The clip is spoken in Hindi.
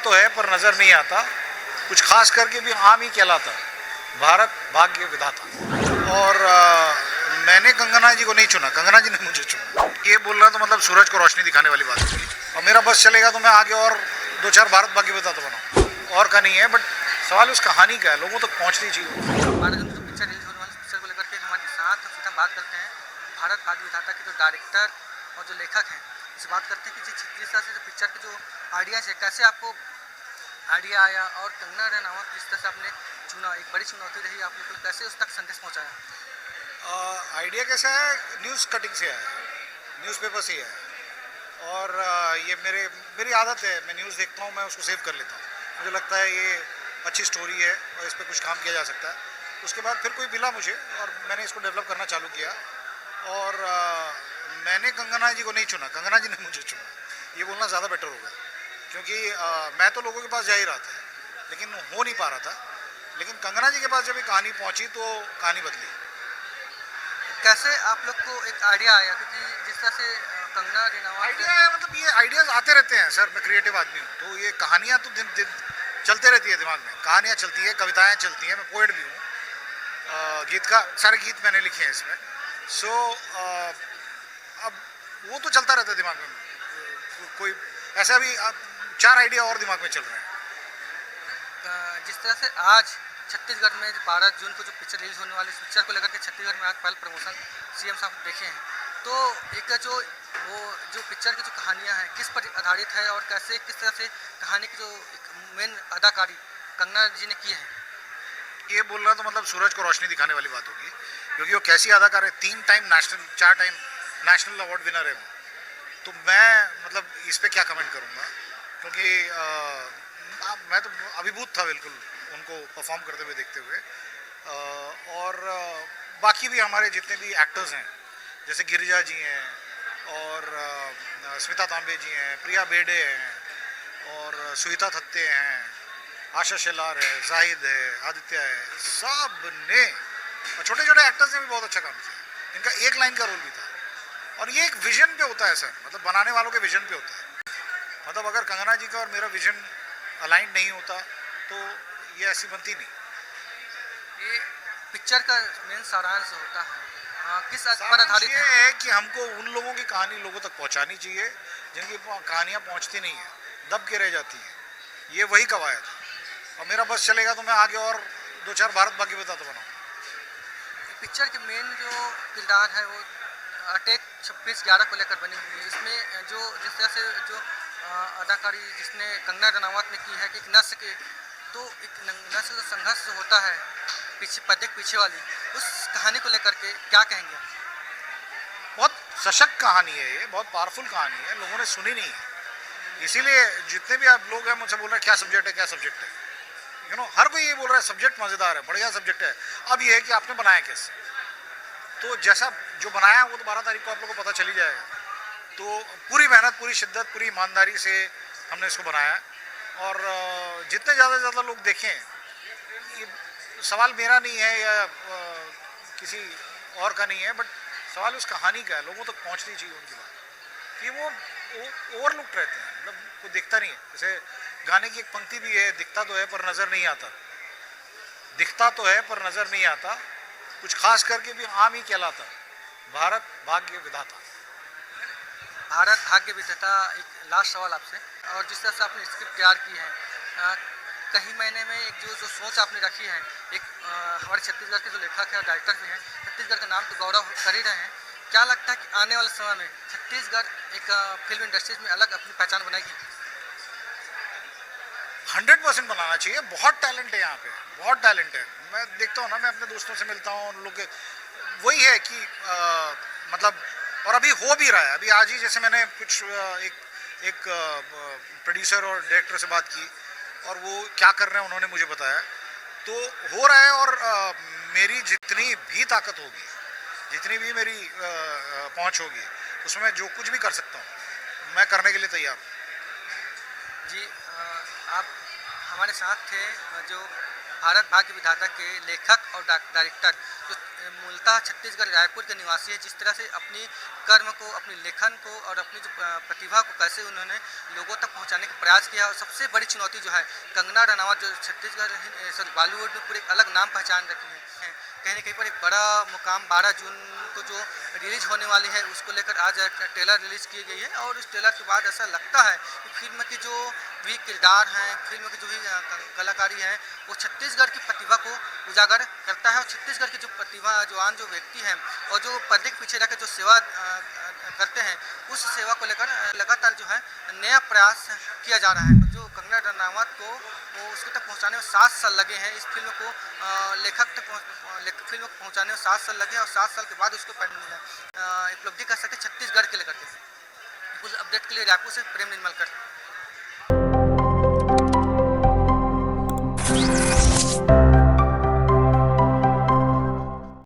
तो है पर नजर नहीं आता, कुछ खास करके भी आम ही कहलाता, भारत भाग्य विधाता। और मैंने कंगना जी को नहीं चुना, कंगना जी ने मुझे चुना। ये बोलना तो मतलब सूरज को रोशनी दिखाने वाली बात होगी। और मेरा बस चलेगा तो मैं आगे और 2-4 भारत भाग्य विधाता बनाऊँ, और का नहीं है। बट सवाल उस कहानी का है, लोगों तक पहुँचनी चाहिए। पिक्चर रिलीज होने वाली पिक्चर को लेकर के हमारे साथ सीधा बात करते हैं भारत भाग्य विधाता के जो डायरेक्टर और जो लेखक हैं, इससे बात करते हैं कि जिस तरह से जो पिक्चर के जो आइडियाज है, कैसे आपको आइडिया आया और कंगना रनावत जिस तरह से आपने चुना, एक बड़ी चुनौती रही आप लोगों को, कैसे उस तक संदेश पहुंचाया? आइडिया कैसा है, न्यूज़ कटिंग से है, न्यूज़पेपर से ही है। और ये मेरी आदत है, मैं न्यूज़ देखता हूँ, मैं उसको सेव कर लेता हूँ। मुझे लगता है ये अच्छी स्टोरी है और इस पर कुछ काम किया जा सकता है। उसके बाद फिर कोई मिला मुझे और मैंने इसको डेवलप करना चालू किया। और मैंने कंगना जी को नहीं चुना, कंगना जी ने मुझे चुना, ये बोलना ज़्यादा बेटर होगा। क्योंकि मैं तो लोगों के पास जा ही रहा था लेकिन हो नहीं पा रहा था। लेकिन कंगना जी के पास जब ये कहानी पहुंची तो कहानी बदली। कैसे आप लोग को एक आइडिया आया? क्योंकि जिस तरह से कंगना रनावत आइडिया है, मतलब ये आइडियाज़ आते रहते हैं सर, मैं क्रिएटिव आदमी हूँ, तो ये कहानियाँ तो दिन दिन चलते रहती है दिमाग में, कहानियाँ चलती है, कविताएँ चलती हैं, मैं पोएट भी हूँ, गीत का सारे गीत मैंने लिखे हैं इसमें। सो अब वो तो चलता रहता है दिमाग में। कोई ऐसा भी 4 आइडिया और दिमाग में चल रहे हैं। जिस तरह से आज छत्तीसगढ़ में 12 जून को जो पिक्चर रिलीज होने वाली, इस पिक्चर को लेकर के छत्तीसगढ़ में आज पहले प्रमोशन सीएम साहब देखे हैं, तो एक जो पिक्चर की जो कहानियाँ हैं किस पर आधारित है और कैसे किस तरह से कहानी की जो मेन अदाकारी कंगना जी ने की है? ये बोलना तो मतलब सूरज को रोशनी दिखाने वाली बात होगी, क्योंकि वो कैसी अदाकार है, 4 टाइम नेशनल अवार्ड विनर है वो। तो मैं मतलब इस पर क्या कमेंट करूँगा, क्योंकि मैं तो अभिभूत था बिल्कुल उनको परफॉर्म करते हुए देखते हुए। और बाकी भी हमारे जितने भी एक्टर्स हैं, जैसे गिरिजा जी हैं और स्मिता तांबे जी हैं, प्रिया बेडे हैं और सुहिता थत्ते हैं, आशा शेलार है, जाहिद है, आदित्य है, सब ने, और छोटे छोटे एक्टर्स ने भी बहुत अच्छा काम किया। इनका एक लाइन का रोल भी था। और ये एक विजन पे होता है सर, मतलब बनाने वालों के विजन पे होता है। मतलब अगर कंगना जी का और मेरा विजन अलाइन नहीं होता तो ये ऐसी बनती नहीं। ये पिक्चर का मेन सारांश होता है, किस पर आधारित ये है कि हमको उन लोगों की कहानी लोगों तक पहुंचानी चाहिए जिनकी कहानियां पहुंचती नहीं है, दब के रह जाती हैं। ये वही कवायद है। और मेरा बस चलेगा तो मैं आगे और 2-4 भारत भाग्य विधाता बनाऊँ। पिक्चर के मेन जो किरदार है वो अटैक 26/11 को लेकर बनी हुई है। इसमें जो जिस तरह से जो अदाकारी जिसने कंगना रनावत ने की है कि एक नस्ल के, तो एक नस्ल का संघर्ष जो होता है पीछे वाली, उस कहानी को लेकर के क्या कहेंगे? बहुत सशक्त कहानी है ये, बहुत पावरफुल कहानी है, लोगों ने सुनी नहीं है। इसीलिए जितने भी आप लोग हैं मुझसे बोल रहे हैं क्या सब्जेक्ट है, क्या सब्जेक्ट है, हर कोई ये बोल रहा है सब्जेक्ट मज़ेदार है, बढ़िया सब्जेक्ट है। अब ये है कि आपने बनाया कैसे। तो जैसा जो बनाया वो तो 12 तारीख को आप लोगों को पता चल ही जाएगा। तो पूरी मेहनत, पूरी शिद्दत, पूरी ईमानदारी से हमने इसको बनाया। और जितने ज़्यादा से ज़्यादा लोग देखें, ये सवाल मेरा नहीं है या किसी और का नहीं है, बट सवाल उस कहानी का है, लोगों तक पहुंचनी चाहिए उनकी बात। कि वो ओवरलुक्ड रहते हैं, मतलब कोई दिखता नहीं है। जैसे गाने की एक पंक्ति भी है, दिखता तो है पर नज़र नहीं आता, दिखता तो है पर नज़र नहीं आता, कुछ खास करके भी आम ही कहलाता, भारत भाग्य विधाता। भारत भाग्य विधाता, एक लास्ट सवाल आपसे, और जिस तरह से आपने स्क्रिप्ट तैयार की है, कहीं महीने में एक जो सोच आपने रखी है, एक हमारे छत्तीसगढ़ के जो लेखक है और डायरेक्टर भी हैं, छत्तीसगढ़ का नाम तो गौरव कर ही रहे हैं, क्या लगता है कि आने वाले समय में छत्तीसगढ़ एक फिल्म इंडस्ट्रीज में अलग अपनी पहचान बनाएगी? 100% बनाना चाहिए। बहुत टैलेंट है यहाँ पे, बहुत टैलेंट है। मैं देखता हूँ ना, मैं अपने दोस्तों से मिलता हूँ, उन लोग के वही है कि मतलब, और अभी हो भी रहा है। अभी आज ही जैसे मैंने कुछ एक प्रोड्यूसर और डायरेक्टर से बात की और वो क्या कर रहे हैं उन्होंने मुझे बताया, तो हो रहा है। और मेरी जितनी भी ताकत होगी, जितनी भी मेरी पहुँच होगी, उसमें जो कुछ भी कर सकता हूँ मैं करने के लिए तैयार हूँ। जी, आप हमारे साथ थे जो भारत भाग्य विधाता के लेखक और डायरेक्टर जो मूलतः छत्तीसगढ़ रायपुर के निवासी है, जिस तरह से अपनी कर्म को, अपनी लेखन को और अपनी जो प्रतिभा को कैसे उन्होंने लोगों तक पहुंचाने का प्रयास किया। और सबसे बड़ी चुनौती जो है कंगना रनावत, जो छत्तीसगढ़ सॉरी बॉलीवुड में पूरे एक अलग नाम पहचान रखी है, कहीं ना कहीं पर एक बड़ा मुकाम 12 जून को जो रिलीज होने वाली है उसको लेकर आज ट्रेलर रिलीज की गई है। और उस ट्रेलर के बाद ऐसा लगता है कि फिल्म के जो भी किरदार हैं, फिल्म की जो भी कलाकारी है, वो छत्तीसगढ़ की प्रतिभा को उजागर करता है। और छत्तीसगढ़ की जो प्रतिभावान जो व्यक्ति हैं और जो पर्दे के पीछे रहकर जो सेवा करते हैं, उस सेवा को लेकर लगातार जो है नया प्रयास किया जा रहा है। जो कंगना रनावत को वो उसके तक पहुंचाने में 7 साल लगे हैं। इस फिल्म को लेखक तक फिल्म को पहुंचाने में 7 साल लगे और 7 साल के बाद उसको उपलब्धि कर सके छत्तीसगढ़ के लेकर के। कुछ अपडेट के लिए रायपुर से प्रेम निर्मलकर।